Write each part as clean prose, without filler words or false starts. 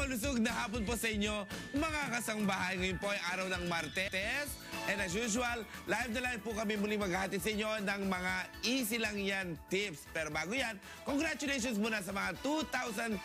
malusog na hapon po sa inyo, mga kasangbahay. Ngayon po ay araw ng Martes. And as usual, live na live po kami muli maghahatid sa inyo ng mga easy lang yan tips. Pero bago yan, congratulations muna sa mga 2011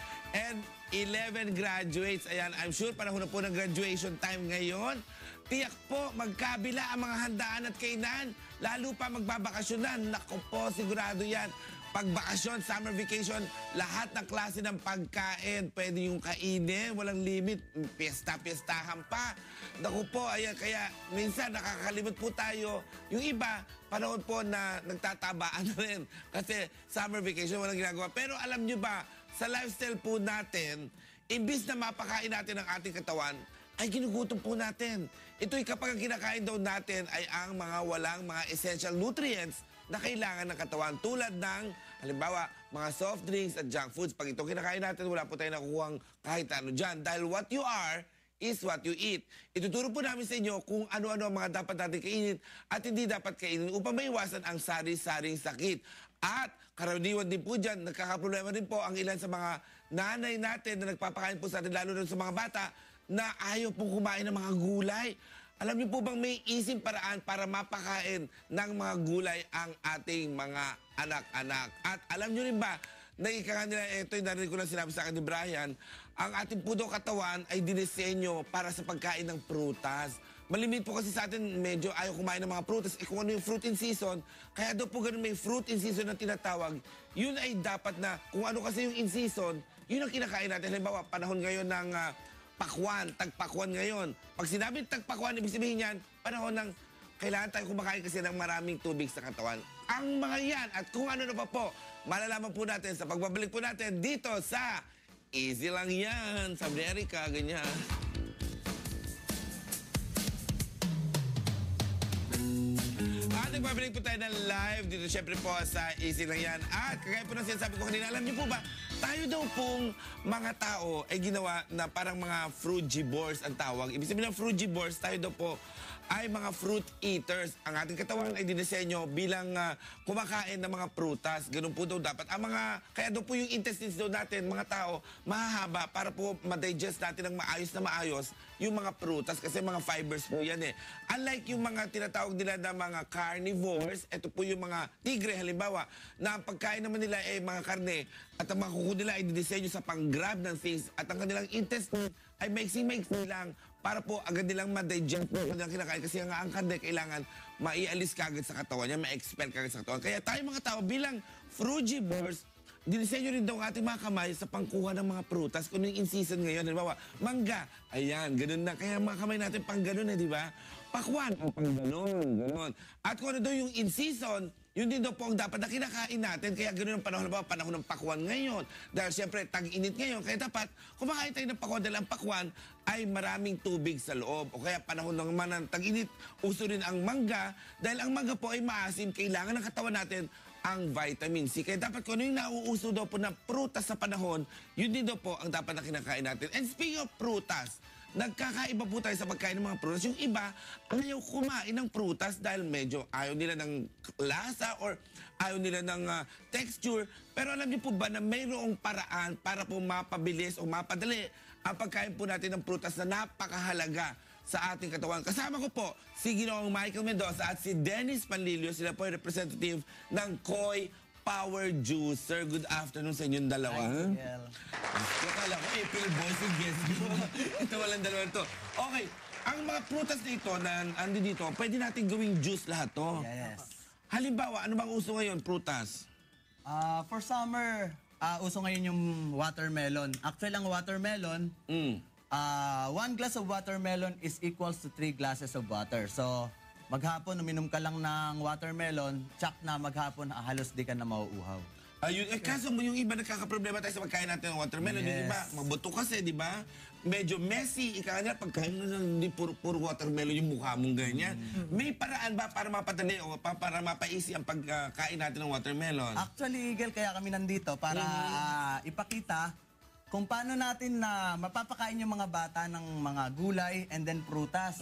graduates. Ayan, I'm sure panahon na po ng graduation time ngayon. Tiyak po, magkabila ang mga handaan at kainan. Lalo pa magbabakasyonan. Naku po, sigurado yan. Pagbakasyon, summer vacation, lahat ng klase ng pagkain, pwede yung kainin, walang limit, piyesta-piyestahan pa. Naku po, ayan, kaya minsan nakakalimot po tayo. Yung iba, panahon po na nagtatabaan na rin kasi summer vacation, walang ginagawa. Pero alam nyo ba, sa lifestyle po natin, imbis na mapakain natin ang ating katawan, ay ginugutom po natin. Ito'y kapag ang kinakain daw natin ay ang mga walang mga essential nutrients na kailangan ng katawan tulad ng, halimbawa, mga soft drinks at junk foods. Pag ito kinakain natin, wala po tayong nakukuhang kahit ano dyan. Dahil what you are is what you eat. Ituturo po namin sa inyo kung ano-ano ang mga dapat natin kainin at hindi dapat kainin upang maiwasan ang sari-saring sakit. At karaniwan din po dyan, nagkakaproblema din po ang ilan sa mga nanay natin na nagpapakain po sa atin, lalo na sa mga bata, na ayaw pong kumain ng mga gulay. Alam niyo po bang may ising paraan para mapakain ng mga gulay ang ating mga anak-anak? At alam niyo rin ba, na ika nila, ito'y narinig ko lang sinabi sa akin ni Brian, ang ating po daw katawan ay dinisenyo para sa pagkain ng prutas. Malimit po kasi sa atin, medyo ayaw kumain ng mga prutas. Kung ano yung fruit in season, kaya daw po ganun may fruit in season na tinatawag, yun ay dapat na, kung ano kasi yung in season, yun ang kinakain natin. Halimbawa, panahon ngayon ng pakwan, tagpakwan ngayon. Pag sinabing tagpakwan, ibig sabihin yan, panahon ng kailangan tayo kumakain kasi ng maraming tubig sa katawan. Ang mga yan at kung ano na pa po, malalaman po natin sa pagbabalik po natin dito sa Easy Lang Yan, sa Amerika, ganyan. At nagbabalik po tayo ng live dito syempre po sa Easy Lang Yan. At kagaya po ng sinasabi ko kanina, alam niyo po ba, tayo daw pong mga tao ay ginawa na parang mga frugivores ang tawag. Ibig sabihin ng frugivores, tayo daw po ay mga fruit eaters. Ang ating katawan ay dinisenyo bilang kumakain ng mga prutas. Ganun po daw dapat. Kaya daw po yung intestines daw natin, mga tao, mahahaba para po ma-digest natin ng maayos yung mga prutas kasi mga fibers po yan eh. Unlike yung mga tinatawag nila na mga carnivores, ito po yung mga tigre halimbawa, na ang pagkain naman nila ay mga karne at ang mga kuko nila ay dinisenyo sa pang-grab ng things at ang kanilang intestine ay maiksi-maiksi lang para po agad nilang ma-digest po kanilang kinakain kasi nga ang karne kailangan maialis kagad sa katawan niya, ma-expel kagad sa katawan. Kaya tayo mga tao bilang frugivores, dinisenyo rin daw ang ating mga kamay sa pangkuha ng mga prutas kung yung in-season ngayon. Halimbawa, mangga. Ayan, ganun na. Kaya mga kamay natin pang ganun di ba? Pakwan, pang ganun. At kung ano daw yung in-season, yun din daw po ang dapat na kinakain natin. Kaya ganun ang panahon, halimbawa, panahon ng pakwan ngayon. Dahil siyempre, tag-init ngayon. Kaya dapat, kumakain tayo ng pakwan dahil ang pakwan ay maraming tubig sa loob. O kaya panahon naman ng tag-init, uso rin ang mangga. Dahil ang mangga po ay maasim, kailangan ng katawan natin ang vitamin C. Kaya dapat kung ano yung nauuso daw po na prutas sa panahon, yun din daw po ang dapat na kinakain natin. And speaking of prutas, nagkakaiba po tayo sa pagkain ng mga prutas. Yung iba, ayaw kumain ng prutas dahil medyo ayaw nila ng lasa or ayaw nila ng texture. Pero alam niyo po ba na mayroong paraan para po mapabilis o mapadali ang pagkain po natin ng prutas na napakahalaga sa ating katawan. Kasama ko po si Ginoong Michael Mendoza at si Dennis Panlilio. Sila po ay representative ng Koi Power Juicer. Good afternoon sa inyong dalawa. Hi, Miguel. Akala ko, April Boys yung guest ko. Ito walang dalawa ito. Okay, ang mga prutas na ito na andi dito, pwede natin gawing juice lahat to. Yes. Halimbawa, ano bang uso ngayon, prutas? For summer, uso ngayon yung watermelon. Actually, ang watermelon, 1 glass of watermelon is equals to 3 glasses of water. So, maghapon, uminom ka lang ng watermelon, tsak na maghapon, halos di ka na mauuhaw. Ayun, kaso yung iba nagkakaproblema tayo sa pagkain natin ng watermelon. Yes. Yung iba, mabuto kasi, di ba? Medyo messy. Ika nga, pagkain mo ng puro watermelon yung mukha mong ganyan. May paraan ba para mapadali o para mapaisi ang pagkain natin ng watermelon? Actually, Eagle, kaya kami nandito para ipakita kung paano natin na mapapakain yung mga bata ng mga gulay and then prutas.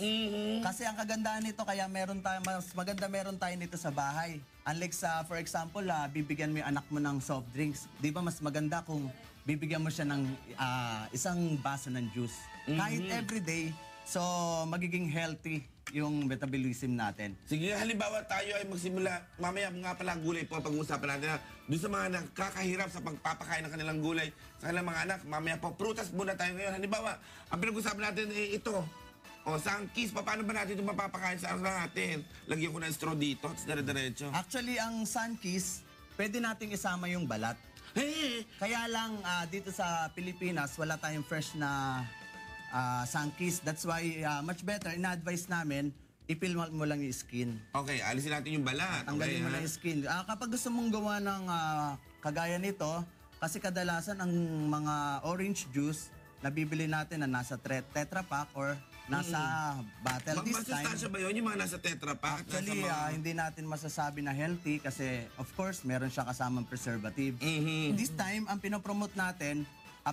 Kasi ang kagandahan nito, kaya mas maganda meron tayo nito sa bahay. Unlike sa, for example, bibigyan mo yung anak mo ng soft drinks. Di ba mas maganda kung bibigyan mo siya ng isang baso ng juice. Kahit everyday, so magiging healthy yung metabolism natin. Sige, halimbawa tayo ay magsimula, mamaya nga pala gulay po pag-uusapan natin. Doon sa mga nakakahirap sa pagpapakain ng kanilang gulay sa kanilang mga anak, mamaya po, prutas muna tayo ngayon. Halimbawa, ang pinag-uusapan natin ay ito. O, sangkis, paano ba natin ito mapapakain sa anak natin? Lagyan ko ng straw dito, at dire-diretso. Actually, ang sunkiss, pwede nating isama yung balat. Hey! Kaya lang dito sa Pilipinas, wala tayong fresh na sunkiss. That's why much better, ina-advise namin, ipil mo lang yung skin. Okay, alisin natin yung balat. Tanggalin mo lang yung skin. Kapag gusto mong gawa ng kagaya nito, kasi kadalasan ang mga orange juice, nabibili natin na nasa Tetra Pak or nasa bottle. This time, Masustansya ba yun, yung mga nasa Tetra Pak? actually, hindi natin masasabi na healthy kasi of course, meron siya kasamang preservative. This time, ang pinopromote natin,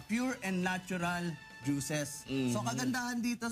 pure and natural juices. So kagandahan dito,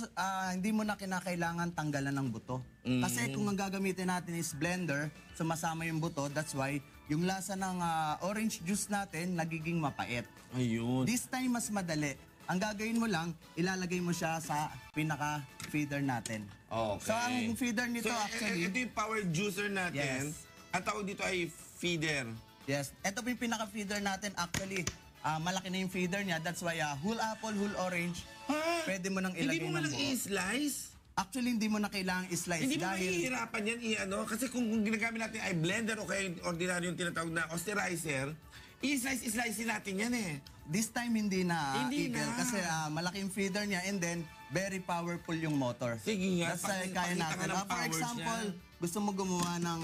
hindi mo na kinakailangan tanggalan ng buto. Kasi kung ang gagamitin natin is blender, sumasama yung buto, that's why yung lasa ng orange juice natin nagiging mapait. Ayun. This time mas madali. Ang gagawin mo lang, ilalagay mo siya sa pinaka-feeder natin. Okay. So ang feeder nito So, actually, ito yung power juicer natin. Yes. Ang tawag dito ay feeder. yes, ito po yung pinaka-feeder natin actually. Malaki na yung feeder niya, that's why whole apple, whole orange, Ha? pwede mo nang ilagay Hindi mo ng lang buo. i-slice? Actually, hindi mo na kailangang i-slice Hindi mo dahil mahihirapan yan i-ano? Kasi kung ginagamit natin ay blender o kaya ordinaryo yung tinatawag na austerizer, i-slice natin yan eh. this time hindi na, Hindi Eagle, na. kasi malaki yung feeder niya and then very powerful yung motor. Sige nga, That's why kaya pakita natin. ka ng For powers example, niya. gusto mo gumawa ng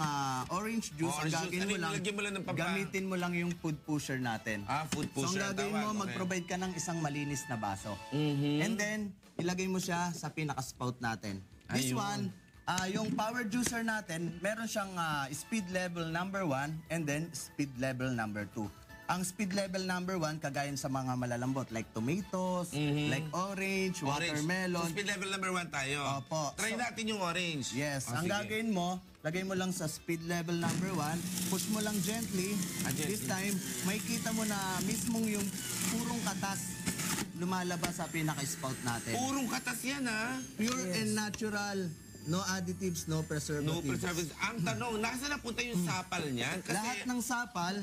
orange juice, Orange ang juice. gagawin Ano mo yung lang, nilagyan mo lang ng gamitin mo lang yung food pusher natin. Food So pusher ang gagawin tawag, mo, okay. mag-provide ka ng isang malinis na baso. And then, ilagay mo siya sa pinaka-spout natin. This Ayun. one, yung power juicer natin, meron siyang speed level number 1 and then speed level number 2. Ang speed level number 1, kagaya sa mga malalambot like tomatoes, like orange, watermelon. So, speed level number 1 tayo. Opo. Try natin yung orange. Yes, O, ang sige. gagawin mo, lagay mo lang sa speed level number 1, push mo lang gently. Gently. This time, makikita mo na mismong yung purong katas lumalabas sa pinaka-spout natin. Purong katas yan ha. Pure and natural, no additives, no preservatives. No preservatives. Ang tanong, nasa napunta yung sapal niyan? Kasi, Lahat ng sapal,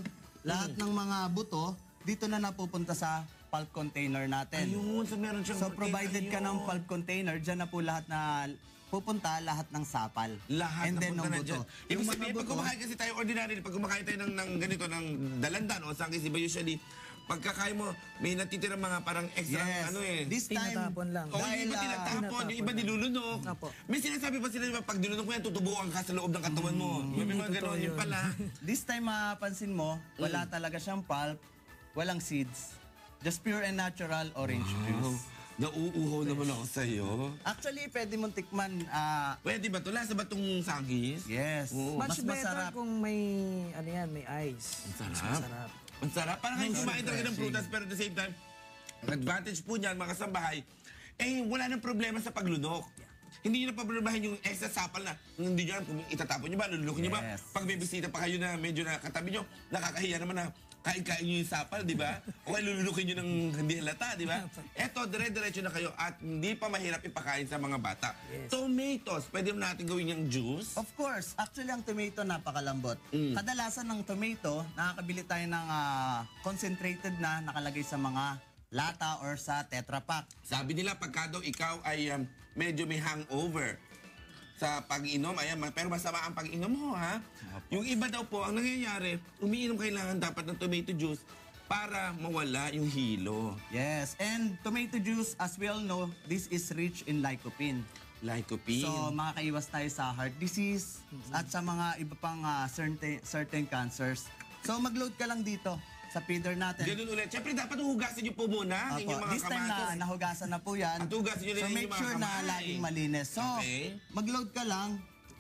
lahat ng mga buto, dito na napupunta sa pulp container natin. ayun, so meron siyang So provided ka ng pulp container, dyan na po lahat na pupunta lahat ng sapal. Lahat and then ng napunta na buto. dyan. Ibig Yung mga sabihin, pag buto, kumakain kasi tayo ordinary, pag kumakain tayo ng ganito, ng dalandan o sangkis, iba usually, pagkakain mo, may natitirang mga parang extra, yes, ano eh. this time, Tinatapon lang. O yung iba tinatapon, yung iba nilulunok. Apo. May sinasabi pa sila, pag nilunok mo yan, tutubuan ka sa loob ng katawan mo. May mga totoo gano'n yun yun. pala. this time mapapansin mo, wala talaga siyang pulp, walang seeds. Just pure and natural orange juice. Nauuhaw naman ako sa'yo. Actually, pwede mong tikman, Pwede ba ito? Lasa ba itong sangkis? yes, Oo. mas Much better masarap. kung may, ano yan, may ice. Ang Mas sarap. masarap. Ang sarap. Parang kayo kumain talaga ng refreshing. prutas, pero at the same time, ang advantage po niyan, mga kasambahay, wala nang problema sa paglunok. Hindi nyo na problemahin yung extra sapal na hindi nyo alam kung itatapon nyo ba, lulukin nyo ba. Yes. Pag may bisita pa kayo na medyo nakatabi nyo, nakakahiya naman na kain-kain nyo yung sapal, di ba? O kaya lulukin nyo ng hindi halata, di ba? Eto, dire-diretso na kayo at hindi pa mahirap ipakain sa mga bata. Yes. Tomatoes, pwede mo natin gawin yung juice? Of course, actually ang tomato napakalambot. Kadalasan ng tomato, nakakabili tayo ng concentrated na nakalagay sa mga lata or sa Tetra Pak. Sabi nila, pagka daw ikaw ay medyo may hangover sa pag-inom, pero masama ang pag-inom mo, ha? Yung iba daw po, ang nangyayari, umiinom kailangan dapat ng tomato juice para mawala yung hilo. Yes, and tomato juice, as we all know, this is rich in lycopene. Lycopene. So makakaiwas tayo sa heart disease at sa mga iba pang certain cancers. So mag-load ka lang dito sa feeder natin. Ganun ulit. Siyempre, dapat hugasan niyo po muna ang Opo, inyong mga this time na kamatis. nahugasan na po yan. At hugasan nyo rin So yung make mga sure na kamay. laging malinis. So Okay. mag-load ka lang.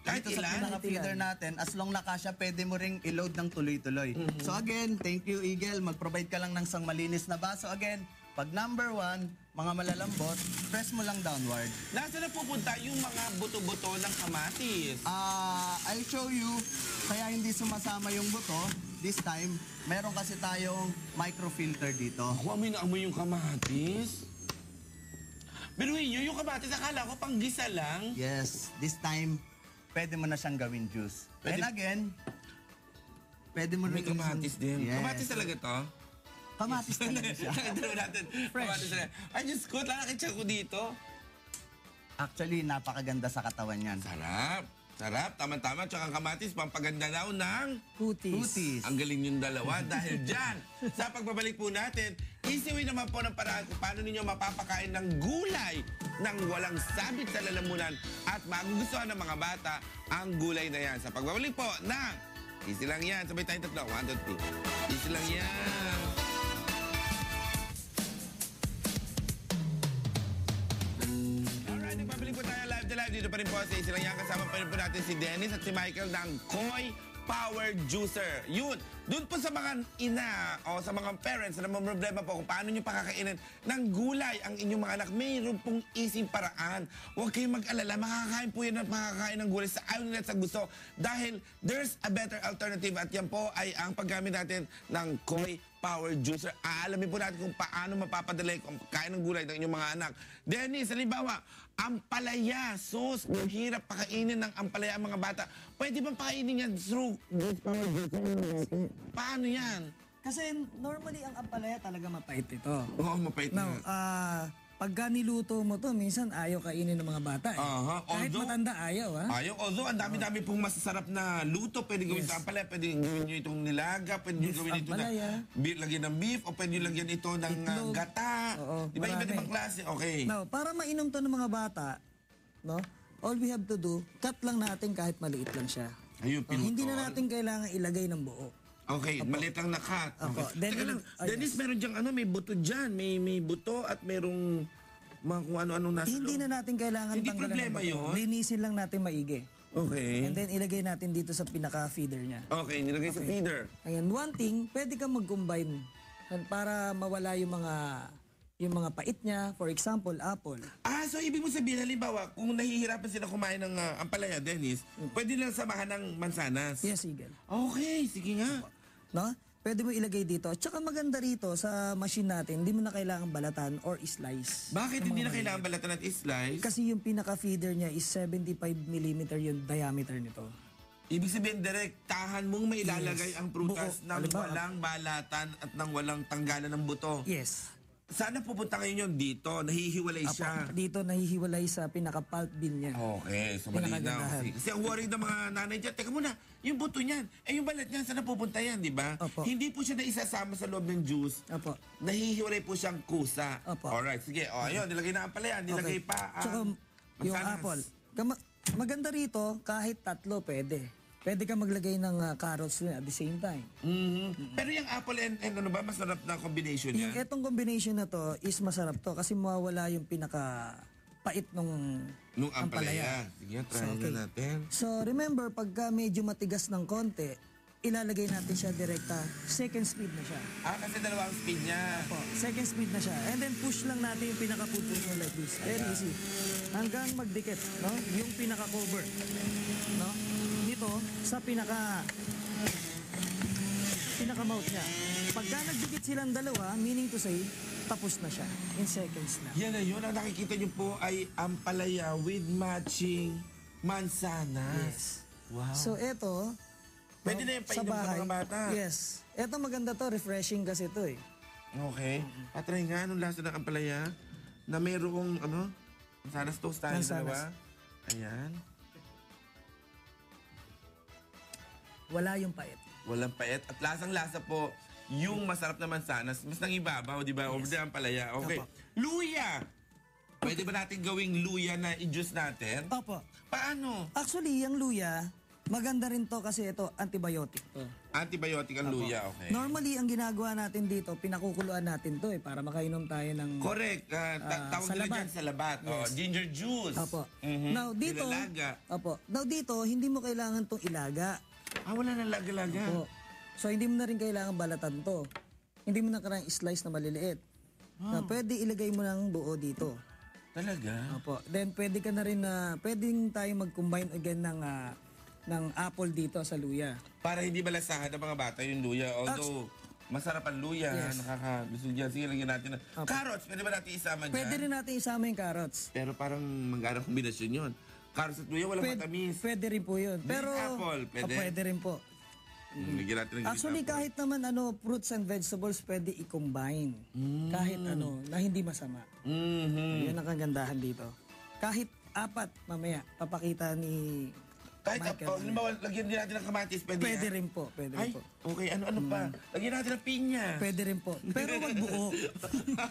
Kahit Dito sa ilan? pinaka-feeder natin, as long na kasya, pwede mo ring i-load ng tuloy-tuloy. So again, thank you Eagle. Mag-provide ka lang ng isang malinis na baso. Again, pag number 1, mga malalambot, press mo lang downward. Nasaan na pupunta yung mga buto-buto ng kamatis? I'll show you, kaya hindi sumasama yung buto. This time, meron kasi tayong microfilter dito. Ako, amoy na amoy yung kamatis. Biruin nyo, yung kamatis, akala ko pang gisa lang. Yes, this time, pwede mo na siyang gawin juice. Pwede- And again, pwede mo May rin kamatis din. Yes. Kamatis talaga to? Kamatis talaga siya. Nakadalaw natin. Fresh. Kamatis talaga. Ay, Diyos ko, nakakitsa ko dito. Actually, napakaganda sa katawan yan. Sarap. Sarap. Tama-tama. Tsaka ang kamatis, pampaganda daw ng... Kutis. Kutis. Ang galing yung dalawa dahil dyan. Sa pagbabalik po natin, easy way naman po ng paraan kung paano ninyo mapapakain ng gulay nang walang sabit sa lalamunan at magugustuhan ng mga bata ang gulay na yan. Sa pagbabalik po ng easy lang yan. Sabay tayong tatlo. 1, 2, 3. Easy lang yan. Alright, nagbabalik po tayo live to live. Dito pa rin po sa Easy Lang Yan. Kasama pa rin po natin si Dennis at si Michael ng Koi Power Juicer. Yun, dun po sa mga ina o sa mga parents na may problema po kung paano nyo pakakainin ng gulay ang inyong mga anak, mayroon pong easy paraan. Huwag kayong mag-alala, makakain po yan at makakain ng gulay sa ayaw nila at sa gusto dahil there's a better alternative at yan po ay ang paggamit natin ng Koi Power Juicer. Aalamin po natin kung paano mapapadala yung kain ng gulay ng inyong mga anak. Dennis, halimbawa, ampalaya, sus, hirap pakainin ng ampalaya ang mga bata. Pwede bang pakainin yan through paano yan? Kasi normally ang ampalaya talaga mapait ito. Oo, mapait Now, na. pagka niluto mo to, minsan ayaw kainin ng mga bata. Eh. Aha, Kahit although- matanda, ayaw. Ha? Ayaw, although ang dami-dami pong masasarap na luto. Pwede gawin Yes. sa ampalaya, pwede gawin nyo itong nilaga, pwede nyo Beef gawin ito na ampalaya. lagyan ng beef, o pwede nyo lagyan ito ng Itlog. gata. Oo, Di ba, iba't marami. ibang klase? Okay. Now, para mainom to ng mga bata, no? All we have to do, cut lang natin kahit maliit lang siya. Ayun, pinutol. Hindi na natin kailangan ilagay ng buo. Okay, maliit lang na cut. Apo. Okay. Then, Teka lang, oh, Dennis, yes. meron diyang may buto dyan. May buto at merong mga kung ano-ano nasa Hindi loob. na natin kailangan Hindi tanggalan problema ng buto. yun. Linisin lang natin maigi. Okay. And then ilagay natin dito sa pinaka-feeder niya. Okay, nilagay sa feeder. Ayan, one thing, pwede kang mag-combine para mawala yung mga pait niya. For example, apple. So ibig mo sabihin, halimbawa, kung nahihirapan sila kumain ng ampalaya, Dennis, pwede lang samahan ng mansanas. Yes, Eagle. Okay, sige nga. No? Pwede mo ilagay dito. Tsaka maganda rito sa machine natin, hindi mo na kailangan balatan or slice. Bakit hindi na kailangan balatan at slice? Kasi yung pinaka-feeder niya is 75mm yung diameter nito. Ibig sabihin, direktahan mong may ilalagay Yes. ang prutas Buo. ng Halimbawa, walang balatan at ng walang tanggalan ng buto. Yes. Sana pupunta ngayon yun dito, nahihiwalay Apo, siya. dito nahihiwalay sa pinaka-pulp bill niya. Okay, so malinaw. Pinakagandahan. Kasi ang worry ng mga nanay dyan, teka muna, yung buto niyan, yung balat niyan, saan pupunta yan, di ba? Opo. Hindi po siya naisasama sa loob ng juice. Apo. Nahihiwalay po siyang kusa. Opo. Alright, sige. O, ayun, nilagay na ang pala yan. Nilagay Okay. pa Tsaka ang yung mansanas. apple. Maganda rito, kahit tatlo pwede. Pwede ka maglagay ng carrots at the same time. Mhm. Pero yung apple and ano ba, masarap na combination Yung niya? etong combination na to is masarap to kasi mawawala yung pinaka pait nung Nung ampalaya. Sige, try So, okay. na natin. So remember, pagka medyo matigas ng konti, ilalagay natin siya direkta. Second speed na siya. Kasi dalawang speed niya. Po, second speed na siya. And then push lang natin yung pinaka-pupus mo like this. Very easy. Hanggang magdikit, no? Yung pinaka-cover. No? Dito, sa pinaka-mouth niya. Pagka nagdikit silang dalawa, meaning to say, tapos na siya. In seconds na. Yan na yun. Ang nakikita niyo po ay ampalaya with matching mansanas. Yes. Wow. So, eto, Pwede na yung painom sa mga bata. Yes. Eto maganda to, refreshing kasi to eh. Okay. Patry nga anong lasa ng ampalaya na mayroong mansanas toast tayo Mansanas. dalawa. Ayan. Wala yung pait. Walang pait. At lasang-lasa po yung masarap na mansanas. Mas nangibabaw, di ba? Over the ampalaya. Okay. Opo. Luya! Pwede ba natin gawing luya na i-juice natin? Opo. Paano? Actually, yung luya, maganda rin to kasi ito, antibiotic to. Antibiotic ang luya, okay. Normally, ang ginagawa natin dito, pinakukuluan natin to para makainom tayo ng... Correct. Tawag nila salabat. dyan sa labat. Oh, ginger juice. Opo. Mhm. Now, dito... Nilalaga. Opo. Now, dito, hindi mo kailangan tong ilaga. Wala na laga-laga. Opo. So, hindi mo na rin kailangan balatan to. Hindi mo na kailangan slice na maliliit. Na pwede ilagay mo ng buo dito. Talaga? Opo. Then pwede ka na rin na pwedeng tayo mag-combine again ng apple dito sa luya. Para hindi malasahan ng mga bata yung luya. Although, masarap ang luya. Yes. Nakakabusog yan. Sige, lagyan natin. Carrots, pwede ba natin isama dyan? Pwede rin natin isama yung carrots. Pero parang mag-arang kombinasyon yun. Carrots at luya, walang matamis. Pwede rin po yun. Pero apple, pwede? Pwede rin po. Lagyan natin ng Actually, green apple. kahit naman fruits and vegetables, pwede i-combine. Kahit na hindi masama. Mhm. Yun ang kagandahan dito. Kahit 4, mamaya, papakita ni Kahit, Michael. halimbawa, lagyan din natin ng kamatis, pwede Pwede yan? rin po, pwede Ay, rin po. okay, ano pa? Lagyan natin ng pinya. Pwede rin po. Pero wag buo.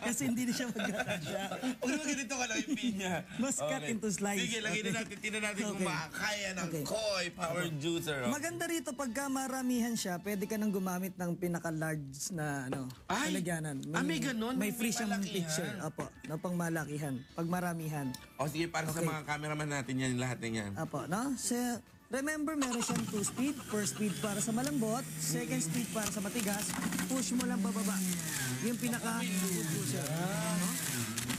Kasi hindi na siya magkakasya. Huwag naman ganito ka lang yung pinya. Mas cut into slice. Sige, lagyan din natin, tinan natin kung Okay. makakaya ng Okay. Koi Power Juicer. Oh. Maganda rito pagka maramihan siya, pwede ka nang gumamit ng pinaka-large na Ay! lalagyanan. May ganun? May May free siyang malakihan? picture. Apo, na pang malakihan. Pag maramihan. O sige, para sa Okay. mga cameraman natin yan, lahat na yan. Apo, no? Remember, meron siyang 2 speed. First speed para sa malambot, second speed para sa matigas. Push mo lang pababa. Yung pinaka-pusher. No?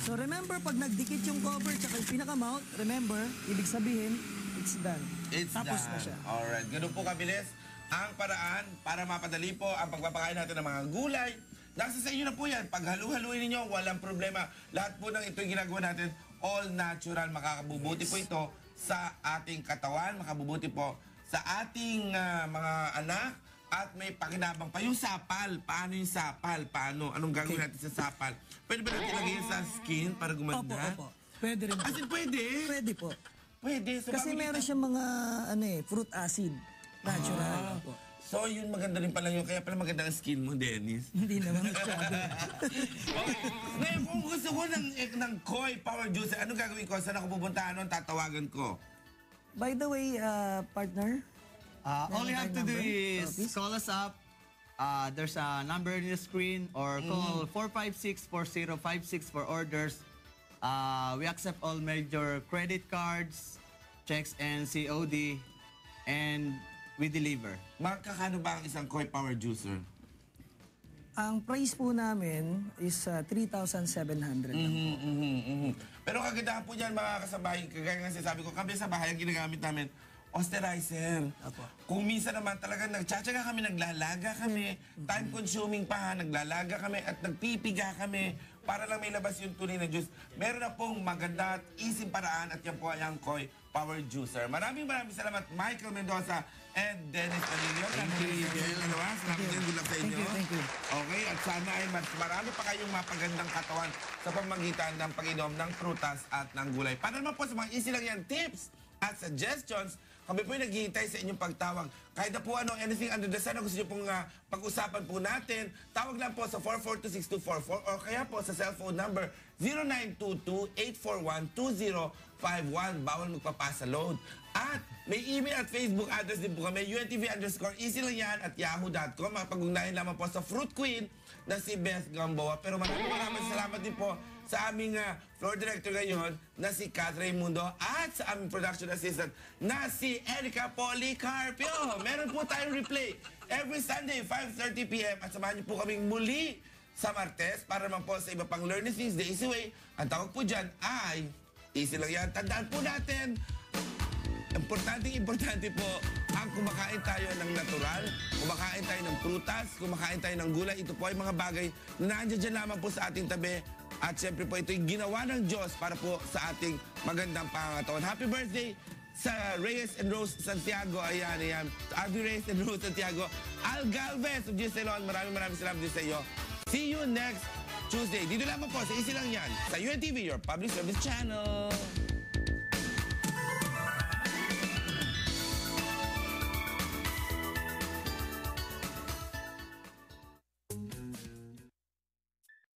So remember, pag nagdikit yung cover tsaka yung pinaka-mount, remember, ibig sabihin, it's done. It's Tapos done. na siya. Alright, ganun po kabilis ang paraan para mapadali po ang pagpapakain natin ng mga gulay. Nasa sa inyo na po yan. Pag halu-haluin ninyo, walang problema. Lahat po ng ito yung ginagawa natin, all natural. Makakabubuti po ito sa ating katawan, makabubuti po sa ating mga anak, at may pakinabang pa. Yung sapal, paano yung sapal? Paano? Anong gagawin natin sa sapal? Pwede ba natin lagay sa skin para gumanda? Opo. Pwede rin po. As in, pwede? Pwede po. Pwede. So, Kasi bago meron kita- siyang mga fruit acid. Natural. Opo. So, yun maganda rin pala yun. Kaya pala maganda ang skin mo, Dennis. Hindi naman masyado. Ngayon, kung gusto ko ng Koi Power Juicer, ano gagawin ko? Saan ako pupunta? Anong tatawagan ko? By the way, partner, All you have to do is please. call us up. There's a number in the screen or call 456-4056 for orders. We accept all major credit cards, checks, and COD, and we deliver. Magkakano ba ang isang Koi Power Juicer? ang price po namin is 3,700 lang po. Pero kagandahan po dyan mga kasabahay, kagaya nga sinasabi ko, kami sa bahay ang ginagamit namin, Osterizer. Apo. Kung minsan naman talagang nagtsatsaga kami, naglalaga kami, time-consuming pa, naglalaga kami at nagpipiga kami para lang may labas yung tunay na juice. Meron na pong maganda at easy paraan at yan po ay ang Koi Power Juicer. Maraming salamat Michael Mendoza and Dennis Canillo. Thank you. Salamat din. Good luck sa inyo. Thank you. Okay, at sana ay mas marami pa kayong mapagandang katawan sa pamagitan ng pag-inom ng prutas at ng gulay. Para naman po sa mga easy lang yan tips at suggestions, kami po yung naghihintay sa inyong pagtawag. Kahit na po anything under the sun na gusto nyo pong pag-usapan po natin, tawag lang po sa 4426244 o kaya po sa cellphone number 0922-841-2051. Bawal magpapasa load. At may email at Facebook address din po kami, UNTV_easy lang yan at yahoo.com. Makapag-ugnayan lamang po sa Fruit Queen na si Beth Gamboa. Pero maraming salamat din po sa aming floor director ngayon na si Kat Raimundo at sa aming production assistant na si Erica Policarpio. Meron po tayong replay every Sunday 5:30 p.m. at samahan niyo po kaming muli sa Martes para naman po sa iba pang Learning Things the Easy Way. Ang tawag po dyan ay easy lang yan. Tandaan po natin, importante po ang kumakain tayo ng natural, kumakain tayo ng prutas, kumakain tayo ng gulay. Ito po ay mga bagay na nandiyan dyan lamang po sa ating tabi. At syempre po ito'y ginawa ng Diyos para po sa ating magandang pangangatawan. Happy birthday sa Reyes and Rose Santiago. Ayan. Abby Reyes and Rose Santiago. Al Galvez of Giselon. Maraming salamat din sa iyo. See you next Tuesday. Dito lamang po sa Easy Lang Yan sa UNTV, your public service channel.